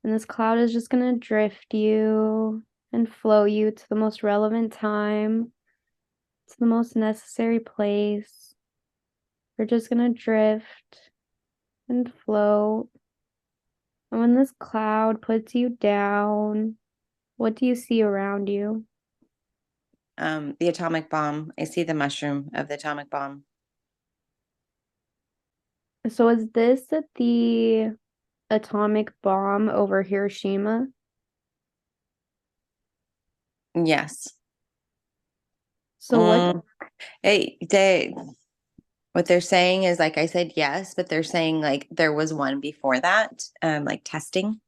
And this cloud is just going to drift you and flow you to the most relevant time, to the most necessary place. You're just going to drift and float. And when this cloud puts you down, what do you see around you? The atomic bomb. I see the mushroom of the atomic bomb. So is this the atomic bomb over Hiroshima? Yes. So what Mm, what they're saying is, like I said, yes, but they're saying like there was one before that, like testing.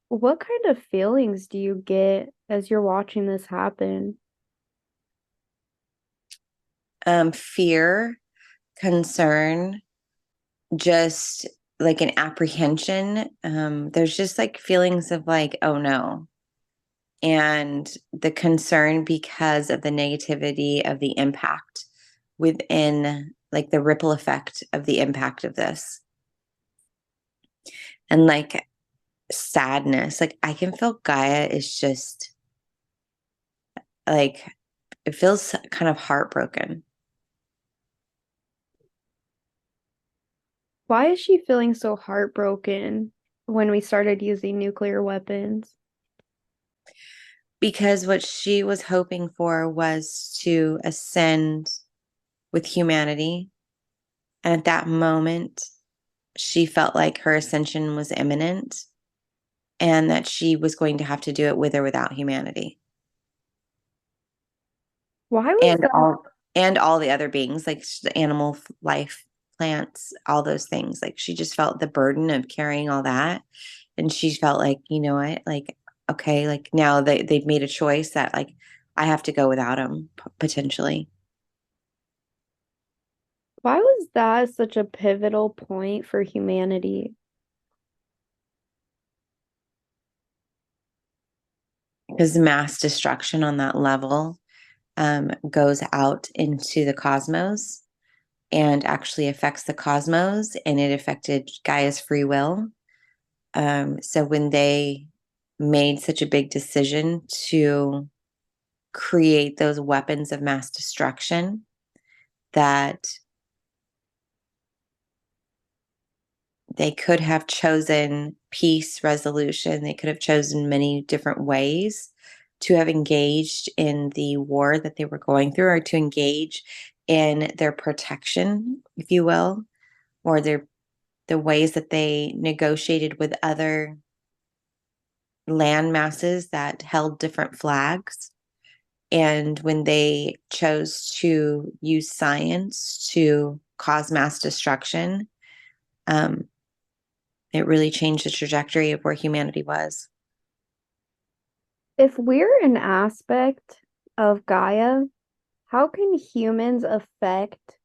what kind of feelings do you get as you're watching this happen? Fear, concern, just like an apprehension. There's just like feelings of like, oh no. And the concern because of the negativity of the impact within like the ripple effect of the impact of this. And like sadness, like I can feel Gaia is just like, it feels kind of heartbroken Why is she feeling so heartbroken when we started using nuclear weapons? because what she was hoping for was to ascend with humanity. And at that moment, she felt like her ascension was imminent and that she was going to have to do it with or without humanity Why was and that? all the other beings, like the animal life, plants, all those things. Like she just felt the burden of carrying all that. And she felt like, you know what, like, okay, like now they've made a choice that like I have to go without them potentially. Why was that such a pivotal point for humanity? Because mass destruction on that level goes out into the cosmos and actually affects the cosmos, and it affected Gaia's free will. So when they made such a big decision to create those weapons of mass destruction, that they could have chosen peace resolution, they could have chosen many different ways to have engaged in the war that they were going through, or to engage in their protection, if you will, or the ways that they negotiated with other land masses that held different flags. And when they chose to use science to cause mass destruction, um, it really changed the trajectory of where humanity was. If we're an aspect of Gaia, how can humans affect,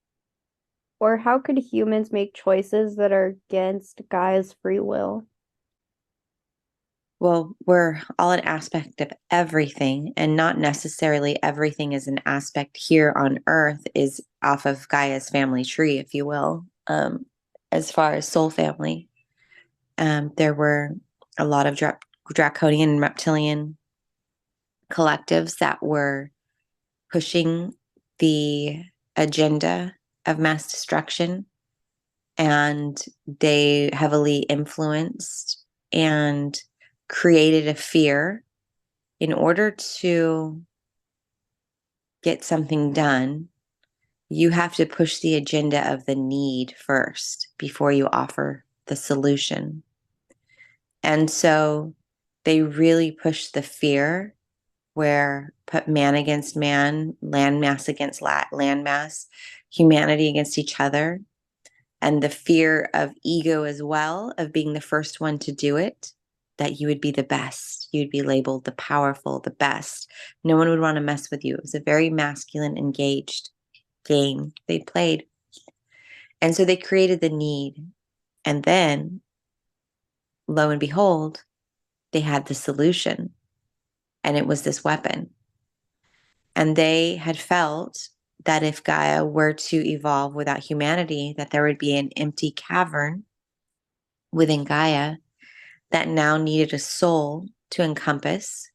or how could humans make choices that are against Gaia's free will? Well, we're all an aspect of everything, and not necessarily everything is an aspect here on Earth is off of Gaia's family tree, if you will. As far as soul family, there were a lot of draconian and reptilian collectives that were pushing the agenda of mass destruction, and they heavily influenced and created a fear in order to get something done. You have to push the agenda of the need first before you offer the solution. And so they really pushed the fear, where put man against man, landmass against landmass, humanity against each other, and the fear of ego as well, of being the first one to do it, that you would be the best. You'd be labeled the powerful, the best. No one would want to mess with you. It was a very masculine, engaged game they played. And so they created the need. And then, lo and behold, they had the solution, and it was this weapon. And they had felt that if Gaia were to evolve without humanity, that there would be an empty cavern within Gaia that now needed a soul to encompass,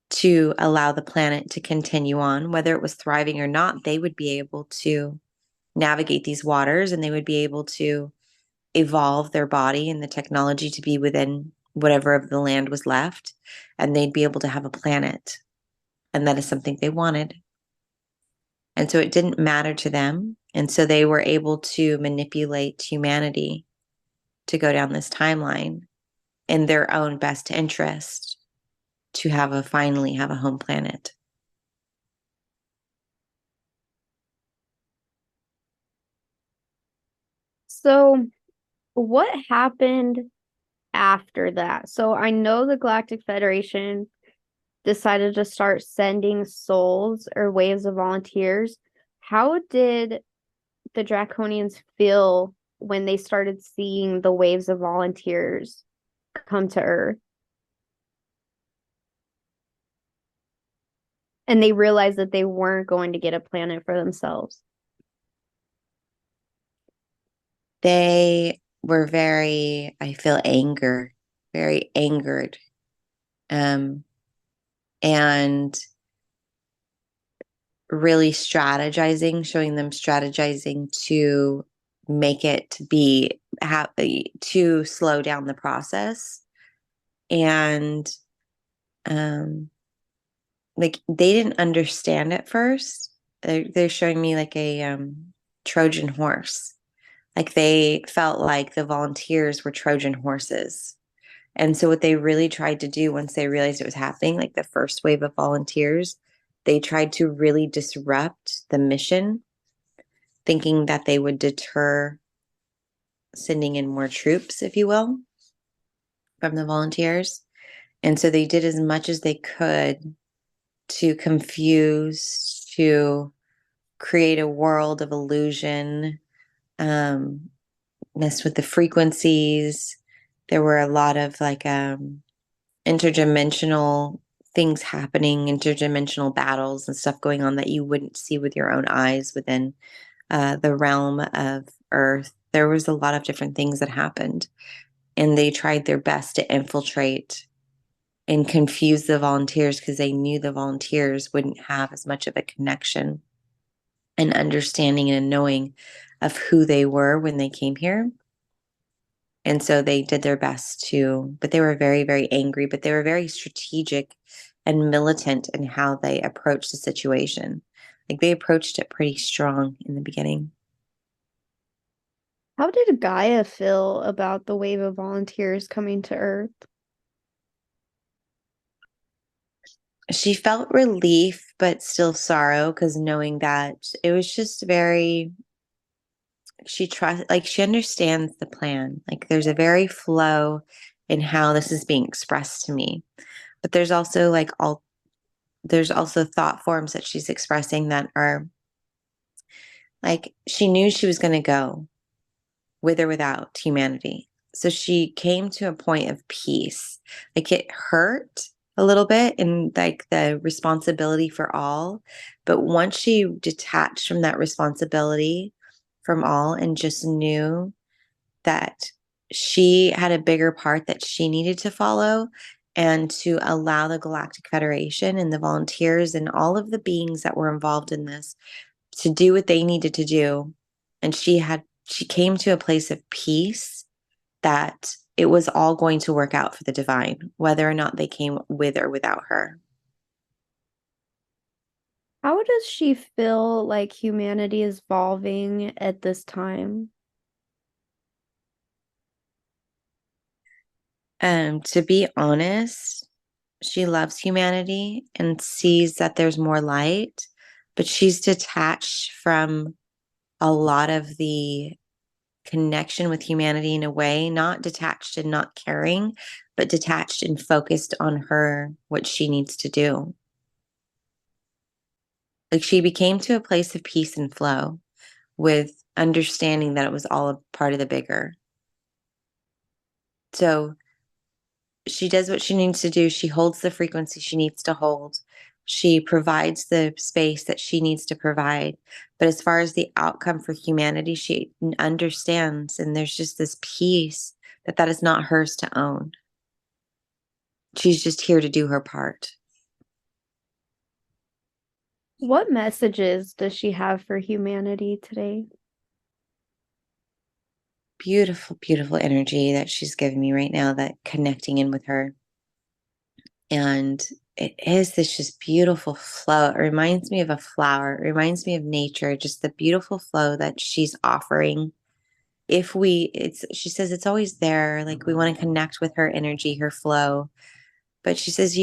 to allow the planet to continue on. Whether it was thriving or not, they would be able to navigate these waters, and they would be able to evolve their body and the technology to be within whatever of the land was left, and they'd be able to have a planet. And that is something they wanted. And so it didn't matter to them. And so they were able to manipulate humanity to go down this timeline in their own best interest to finally have a home planet. So, what happened after that? So, I know the Galactic Federation decided to start sending souls or waves of volunteers. How did the Draconians feel when they started seeing the waves of volunteers come to Earth? And they realized that they weren't going to get a planet for themselves. They were I feel very angered. Um, and really showing them strategizing to make it be to slow down the process. And like they didn't understand at first. They're showing me like a Trojan horse. Like they felt like the volunteers were Trojan horses. And so what they really tried to do once they realized it was happening, like the first wave of volunteers, they tried to really disrupt the mission, thinking that they would deter sending in more troops, if you will, from the volunteers. And so they did as much as they could to confuse, to create a world of illusion, messed with the frequencies. There were a lot of like interdimensional things happening, interdimensional battles and stuff going on that you wouldn't see with your own eyes within the realm of Earth. There was a lot of different things that happened, and they tried their best to infiltrate and confuse the volunteers because they knew the volunteers wouldn't have as much of a connection and understanding and knowing of who they were when they came here. And so they did their best but they were very, very angry, but they were very strategic and militant in how they approached the situation. Like they approached it pretty strong in the beginning. How did Gaia feel about the wave of volunteers coming to Earth? She felt relief, but still sorrow because knowing that it was just she understands the plan. Like there's a very flow in how this is being expressed to me. But there's also thought forms that she's expressing that are like she knew she was going to go with or without humanity. So she came to a point of peace. Like it hurt a little bit and like the responsibility for all. But once she detached from that responsibility from all and just knew that she had a bigger part that she needed to follow and to allow the Galactic Federation and the volunteers and all of the beings that were involved in this to do what they needed to do. And she came to a place of peace that it was all going to work out for the divine, whether or not they came with or without her. How does she feel like humanity is evolving at this time? To be honest, she loves humanity and sees that there's more light, but she's detached from a lot of the connection with humanity in a way, not detached and not caring, but detached and focused on what she needs to do. Like she became to a place of peace and flow with understanding that it was all a part of the bigger. So she does what she needs to do. She holds the frequency she needs to hold. She provides the space that she needs to provide. But as far as the outcome for humanity, she understands, and there's just this peace that is not hers to own. she's just here to do her part. What messages does she have for humanity today? Beautiful, beautiful energy that she's giving me right now, that connecting in with her. And it is this just beautiful flow. It reminds me of a flower. It reminds me of nature, just the beautiful flow that she's offering. If we, it's, she says it's always there. Like we want to connect with her energy, her flow. But she says,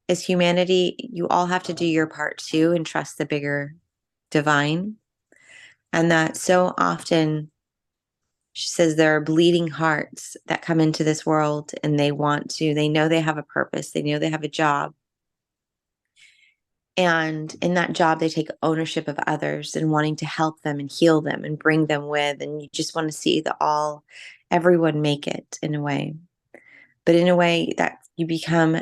as humanity, you all have to do your part too and trust the bigger divine. And that so often, she says, there are bleeding hearts that come into this world and they know they have a purpose, they know they have a job. And in that job, they take ownership of others and wanting to help them and heal them and bring them with. And you just want to see everyone make it in a way. But in a way that you become,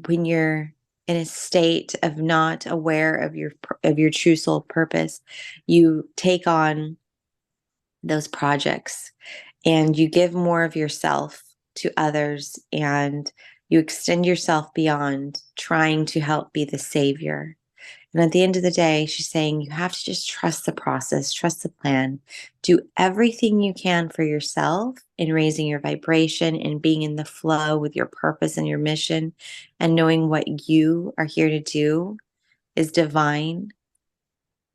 when you're in a state of not aware of your true soul purpose, you take on those projects and you give more of yourself to others and you extend yourself beyond trying to help be the savior. And at the end of the day, she's saying you have to just trust the process, trust the plan, do everything you can for yourself in raising your vibration and being in the flow with your purpose and your mission, and knowing what you are here to do is divine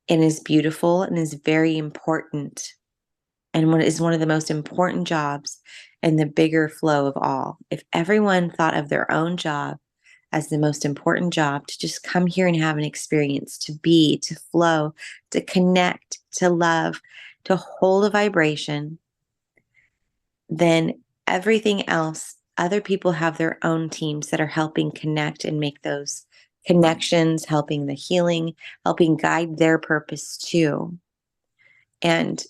and is beautiful and is very important, and what is one of the most important jobs in the bigger flow of all. If everyone thought of their own job as the most important job, to just come here and have an experience, to be, to flow, to connect, to love, to hold a vibration, then everything else, other people have their own teams that are helping connect and make those connections, helping the healing, helping guide their purpose too. And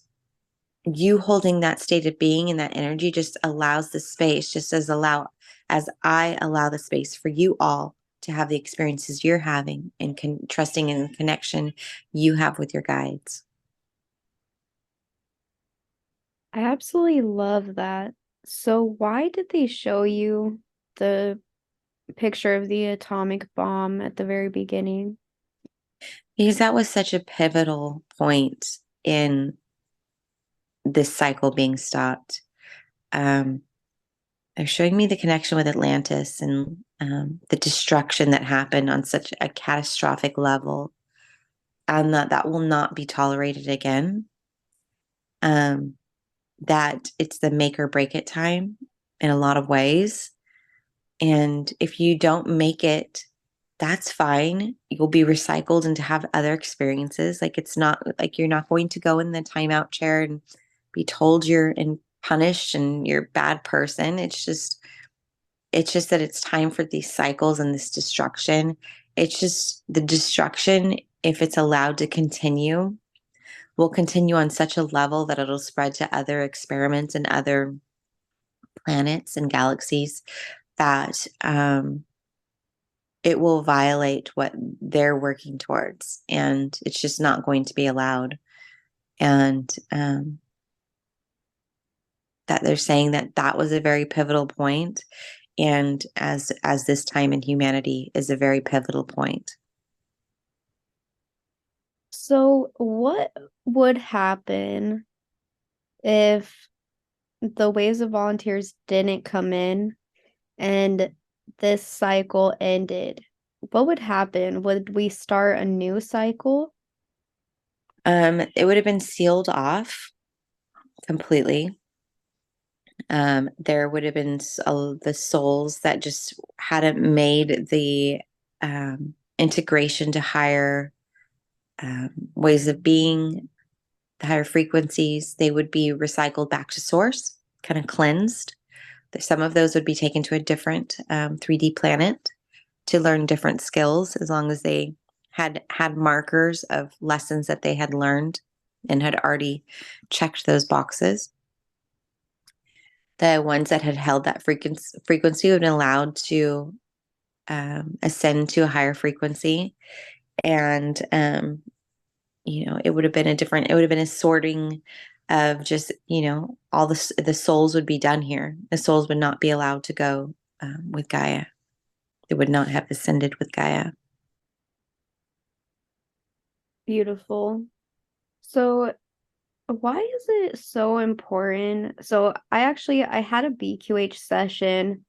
you holding that state of being and that energy just allows the space, just as I allow the space for you all to have the experiences you're having and trusting in the connection you have with your guides. I absolutely love that. So, why did they show you the picture of the atomic bomb at the very beginning? Because that was such a pivotal point in this cycle being stopped. They're showing me the connection with Atlantis and the destruction that happened on such a catastrophic level, and that will not be tolerated again. Um, that it's the make or break it time in a lot of ways. And if you don't make it, that's fine. You'll be recycled and to have other experiences. Like it's not like you're not going to go in the timeout chair and be told you're and punished and you're a bad person. It's just that it's time for these cycles and this destruction. It's just the destruction, if it's allowed to continue, will continue on such a level that it'll spread to other experiments and other planets and galaxies that it will violate what they're working towards. And it's just not going to be allowed. And that they're saying that that was a very pivotal point, and as this time in humanity is a very pivotal point. So, what would happen if the waves of volunteers didn't come in and this cycle ended? What would happen? Would we start a new cycle? It would have been sealed off completely. There would have been the souls that just hadn't made the integration to higher ways of being, the higher frequencies. They would be recycled back to source, kind of cleansed. Some of those would be taken to a different 3D planet to learn different skills, as long as they had markers of lessons that they had learned and had already checked those boxes. The ones that had held that frequency would have been allowed to ascend to a higher frequency. And it would have been it would have been a sorting of just, all the souls would be done here. The souls would not be allowed to go with Gaia. They would not have ascended with Gaia. Beautiful. So why is it so important? So I had a BQH session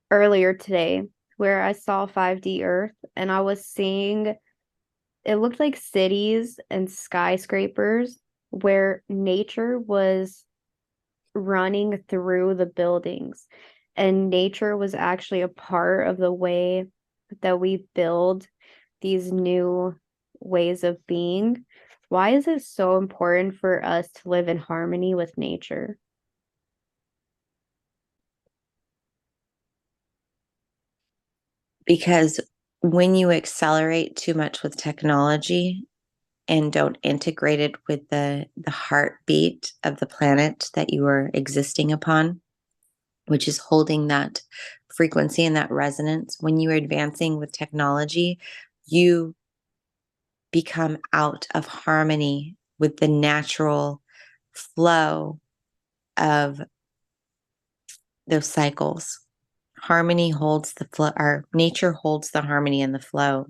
earlier today where I saw 5D Earth and I was seeing it looked like cities and skyscrapers where nature was running through the buildings. And nature was actually a part of the way that we build these new ways of being. Why is it so important for us to live in harmony with nature? Because when you accelerate too much with technology and don't integrate it with the heartbeat of the planet that you are existing upon, which is holding that frequency and that resonance, when you are advancing with technology, you become out of harmony with the natural flow of those cycles. Harmony holds the flow, our nature holds the harmony and the flow.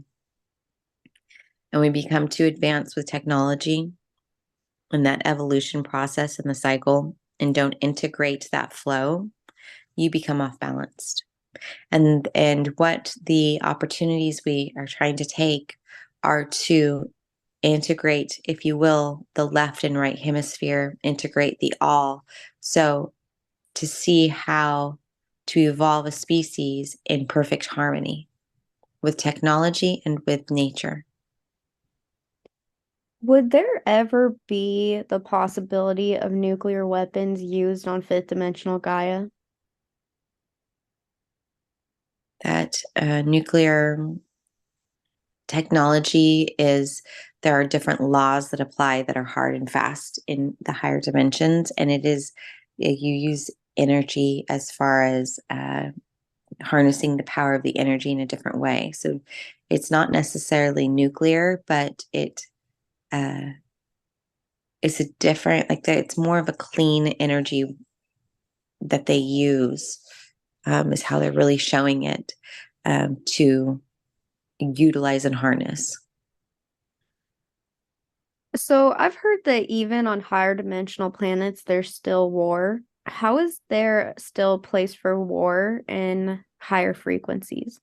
And we become too advanced with technology and that evolution process and the cycle and don't integrate that flow, you become off balanced. And what the opportunities we are trying to take are to integrate, if you will, the left and right hemisphere, integrate the all. So to see how to evolve a species in perfect harmony with technology and with nature. Would there ever be the possibility of nuclear weapons used on fifth dimensional Gaia? That nuclear technology is, there are different laws that apply that are hard and fast in the higher dimensions, and it is, you use energy as far as harnessing the power of the energy in a different way. So it's not necessarily nuclear, but it's a different, like it's more of a clean energy that they use, is how they're really showing it, to utilize and harness. So I've heard that even on higher dimensional planets, there's still war. How is there still a place for war in higher frequencies?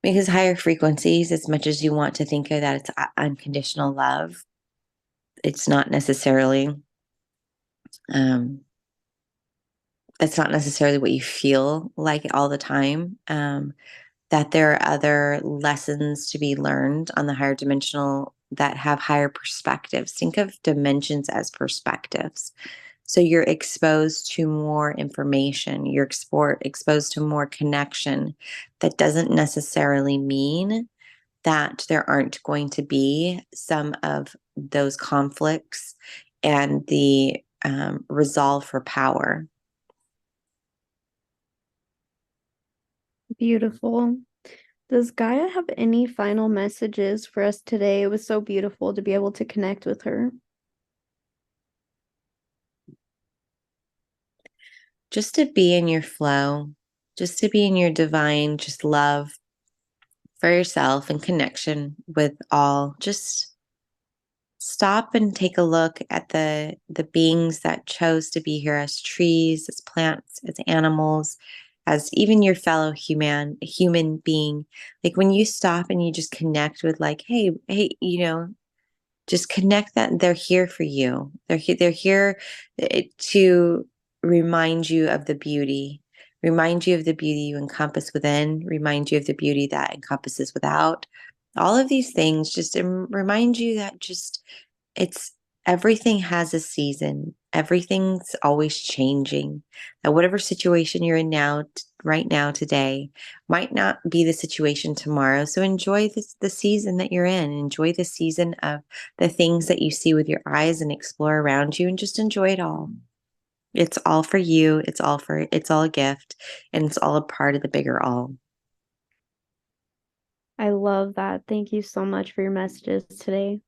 Because higher frequencies, as much as you want to think of that it's unconditional love, it's not necessarily, um, that's not necessarily what you feel like all the time. That there are other lessons to be learned on the higher dimensional that have higher perspectives. Think of dimensions as perspectives. So you're exposed to more information, you're exposed to more connection. That doesn't necessarily mean that there aren't going to be some of those conflicts and the resolve for power. Beautiful. Does Gaia have any final messages for us today? It was so beautiful to be able to connect with her. Just to be in your flow, just to be in your divine, just love for yourself and connection with all. Just stop and take a look at the beings that chose to be here, as trees, as plants, as animals, as even your fellow human being. Like when you stop and you just connect with, like, hey, just connect that they're here for you. They're here to remind you of the beauty, remind you of the beauty you encompass within, remind you of the beauty that encompasses without. All of these things just remind you that just, it's, everything has a season. Everything's always changing. That whatever situation you're in now, right now, today, might not be the situation tomorrow. So enjoy the season that you're in. Enjoy the season of the things that you see with your eyes and explore around you, and just enjoy it all. It's all for you. It's all a gift, and it's all a part of the bigger all. I love that. Thank you so much for your messages today.